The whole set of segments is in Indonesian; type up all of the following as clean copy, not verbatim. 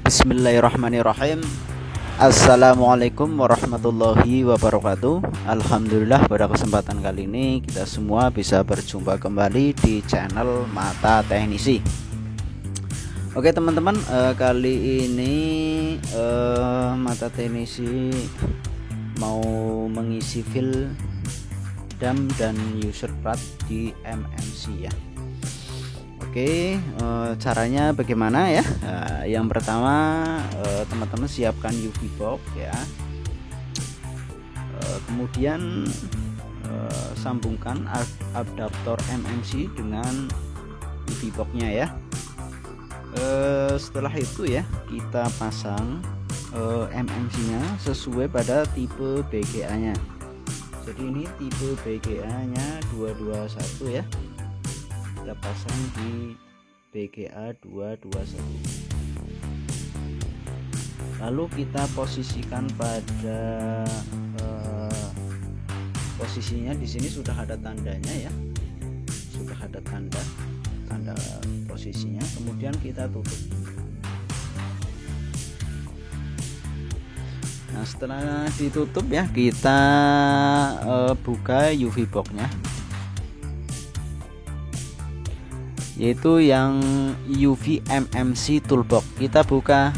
Bismillahirrahmanirrahim. Assalamualaikum warahmatullahi wabarakatuh. Alhamdulillah, pada kesempatan kali ini kita semua bisa berjumpa kembali di channel Mata Teknisi. Oke teman-teman, kali ini Mata Teknisi mau mengisi file DAM dan user path di MMC ya. Oke, caranya bagaimana ya? Yang pertama, teman-teman siapkan UV box ya. Kemudian sambungkan adaptor MMC dengan UV box-nya ya. Setelah itu ya, kita pasang MMC-nya sesuai pada tipe BGA-nya. Jadi ini tipe BGA-nya 221 ya. Kita pasang di BGA 221. Lalu kita posisikan pada posisinya di sini sudah ada tandanya ya. Sudah ada tanda posisinya. Kemudian kita tutup. Nah, setelah ditutup ya, kita buka UV box-nya. Yaitu yang UV MMC Toolbox. Kita buka.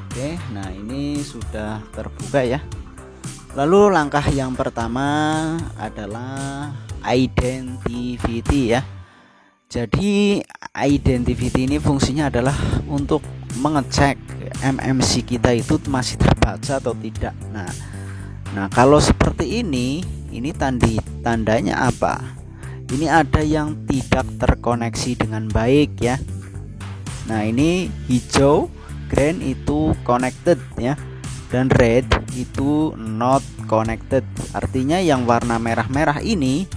Oke, nah ini sudah terbuka ya. Lalu langkah yang pertama adalah identity ya. Jadi identity ini fungsinya adalah untuk mengecek MMC kita itu masih terbaca atau tidak. Nah kalau seperti ini tandanya apa? Ini ada yang tidak terkoneksi dengan baik ya. Nah ini hijau, green itu connected ya, dan red itu not connected. Artinya yang warna merah-merah ini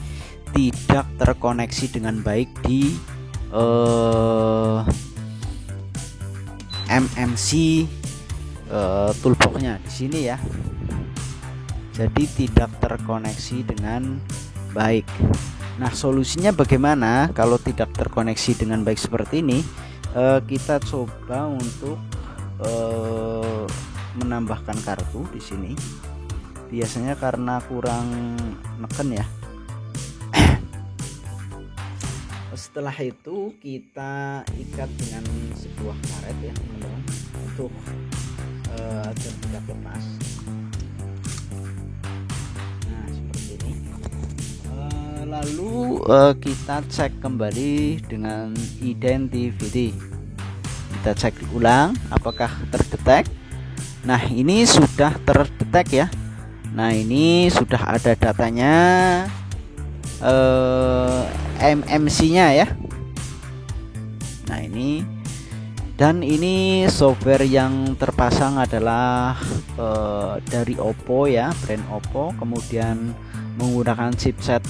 tidak terkoneksi dengan baik di MMC toolbox-nya di sini ya. Jadi tidak terkoneksi dengan baik. Nah, solusinya bagaimana kalau tidak terkoneksi dengan baik seperti ini? Kita coba untuk menambahkan kartu di sini. Biasanya karena kurang neken ya. Setelah itu kita ikat dengan sebuah karet ya teman-teman, untuk agar tidak lepas. Nah seperti ini. Lalu kita cek kembali dengan identity. Kita cek ulang apakah terdetek. Nah ini sudah terdetek ya. Nah ini sudah ada datanya MMC-nya ya. Nah ini, dan ini software yang terpasang adalah dari Oppo ya, brand Oppo. Kemudian menggunakan chipset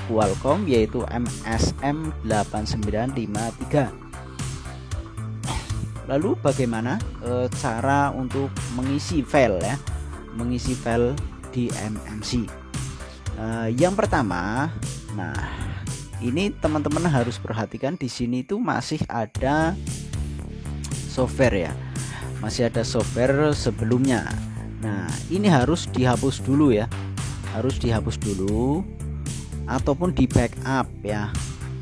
Qualcomm yaitu MSM 8953. Lalu bagaimana cara untuk mengisi file ya, mengisi file di MMC? Yang pertama, nah ini teman-teman harus perhatikan di sini itu masih ada software ya, masih ada software sebelumnya. Nah ini harus dihapus dulu ya, harus dihapus dulu ataupun di backup ya.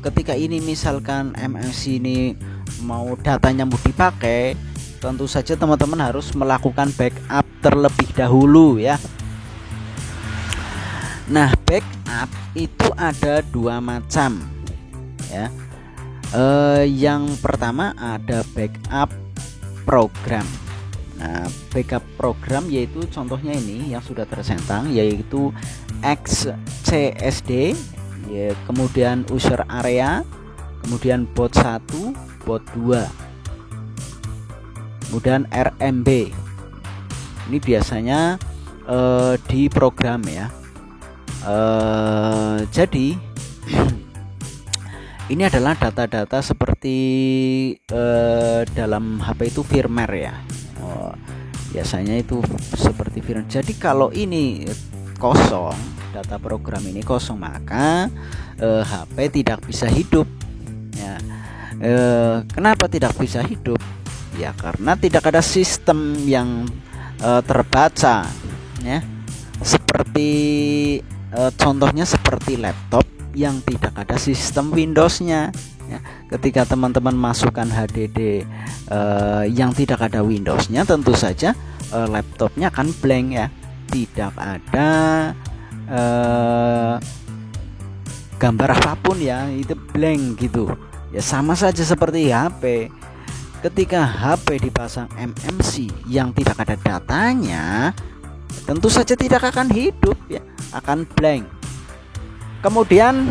Ketika ini misalkan MMC ini mau datanya mau dipakai, tentu saja teman-teman harus melakukan backup terlebih dahulu ya. Nah backup itu ada dua macam ya. Yang pertama ada backup program. Nah backup program yaitu contohnya ini yang sudah tercentang, yaitu XCSD ya, kemudian user area, kemudian bot 1, bot 2, kemudian RMB. Ini biasanya di program ya. Jadi ini adalah data-data seperti dalam HP itu firmware ya. Biasanya itu seperti firmware. Jadi kalau ini kosong, data program ini kosong, maka HP tidak bisa hidup ya. Kenapa tidak bisa hidup? Ya karena tidak ada sistem yang terbaca ya. Seperti contohnya seperti laptop yang tidak ada sistem Windows-nya ya. Ketika teman-teman masukkan HDD yang tidak ada Windows-nya, tentu saja laptopnya akan blank ya, tidak ada gambar apapun ya, itu blank gitu ya. Sama saja seperti HP, ketika HP dipasang MMC yang tidak ada datanya, tentu saja tidak akan hidup ya, akan blank. Kemudian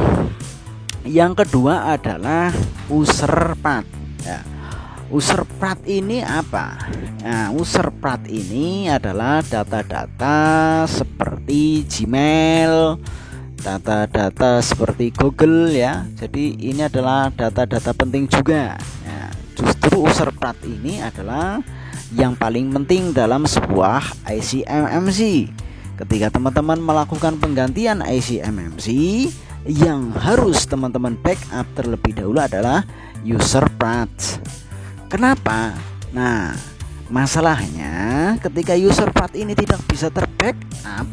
yang kedua adalah user path ya. User path ini apa? Nah, user path ini adalah data-data seperti Gmail, data-data seperti Google ya. Jadi ini adalah data-data penting juga ya. Justru user path ini adalah yang paling penting dalam sebuah IC MMC. Ketika teman-teman melakukan penggantian IC MMC, yang harus teman-teman backup terlebih dahulu adalah user path. Kenapa? Nah, masalahnya ketika user path ini tidak bisa terbackup,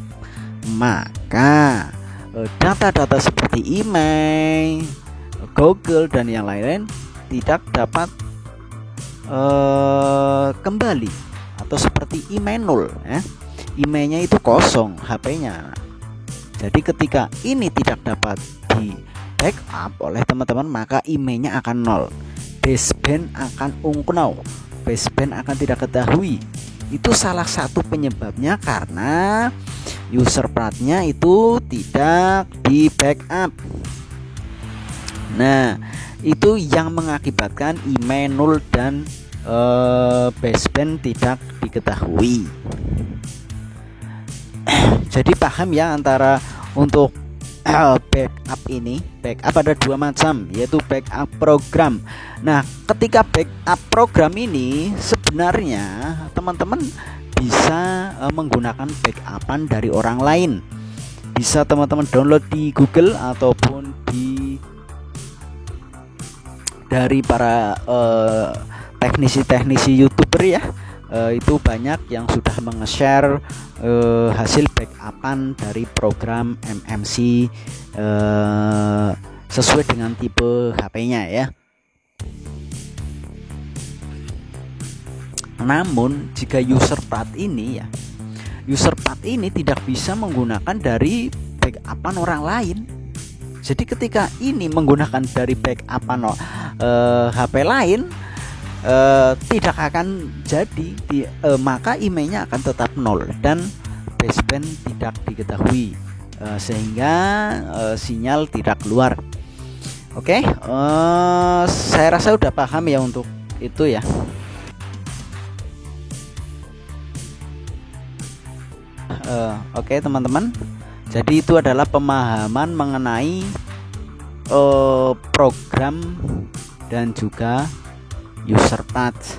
maka data-data seperti email, Google dan yang lain-lain tidak dapat kembali, atau seperti email 0 ya. Emailnya itu kosong HP-nya. Jadi ketika ini tidak dapat di backup oleh teman-teman, maka emailnya akan 0. Baseband akan ungknau, baseband akan tidak ketahui. Itu salah satu penyebabnya karena user path-nya itu tidak di backup. Nah, itu yang mengakibatkan email 0 dan baseband tidak diketahui. Jadi paham ya antara untuk backup ini. Backup ada dua macam, yaitu backup program. Nah, ketika backup program ini sebenarnya teman-teman bisa menggunakan backupan dari orang lain. Bisa teman-teman download di Google ataupun dari para teknisi-teknisi YouTuber ya. Itu banyak yang sudah meng-share hasil backupan dari program MMC sesuai dengan tipe HP-nya ya. Namun jika user path ini tidak bisa menggunakan dari backupan orang lain. Jadi ketika ini menggunakan dari backupan HP lain, tidak akan jadi maka emailnya akan tetap 0 dan baseband tidak diketahui, sehingga sinyal tidak keluar. Oke, saya rasa udah paham ya untuk itu ya. Oke teman-teman, jadi itu adalah pemahaman mengenai program dan juga user path.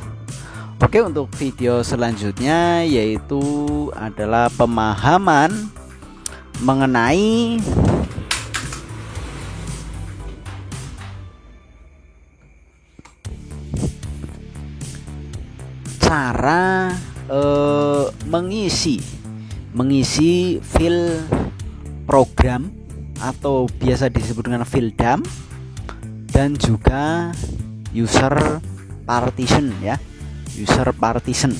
Oke, untuk video selanjutnya yaitu adalah pemahaman mengenai cara mengisi file program atau biasa disebut dengan file dump, dan juga user partition ya, user partition.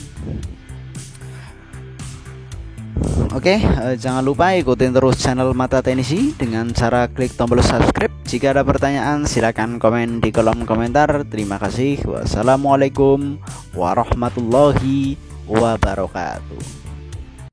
Oke, jangan lupa ikutin terus channel Mata Teknisi dengan cara klik tombol subscribe. Jika ada pertanyaan silakan komen di kolom komentar. Terima kasih. Wassalamualaikum warahmatullahi wabarakatuh.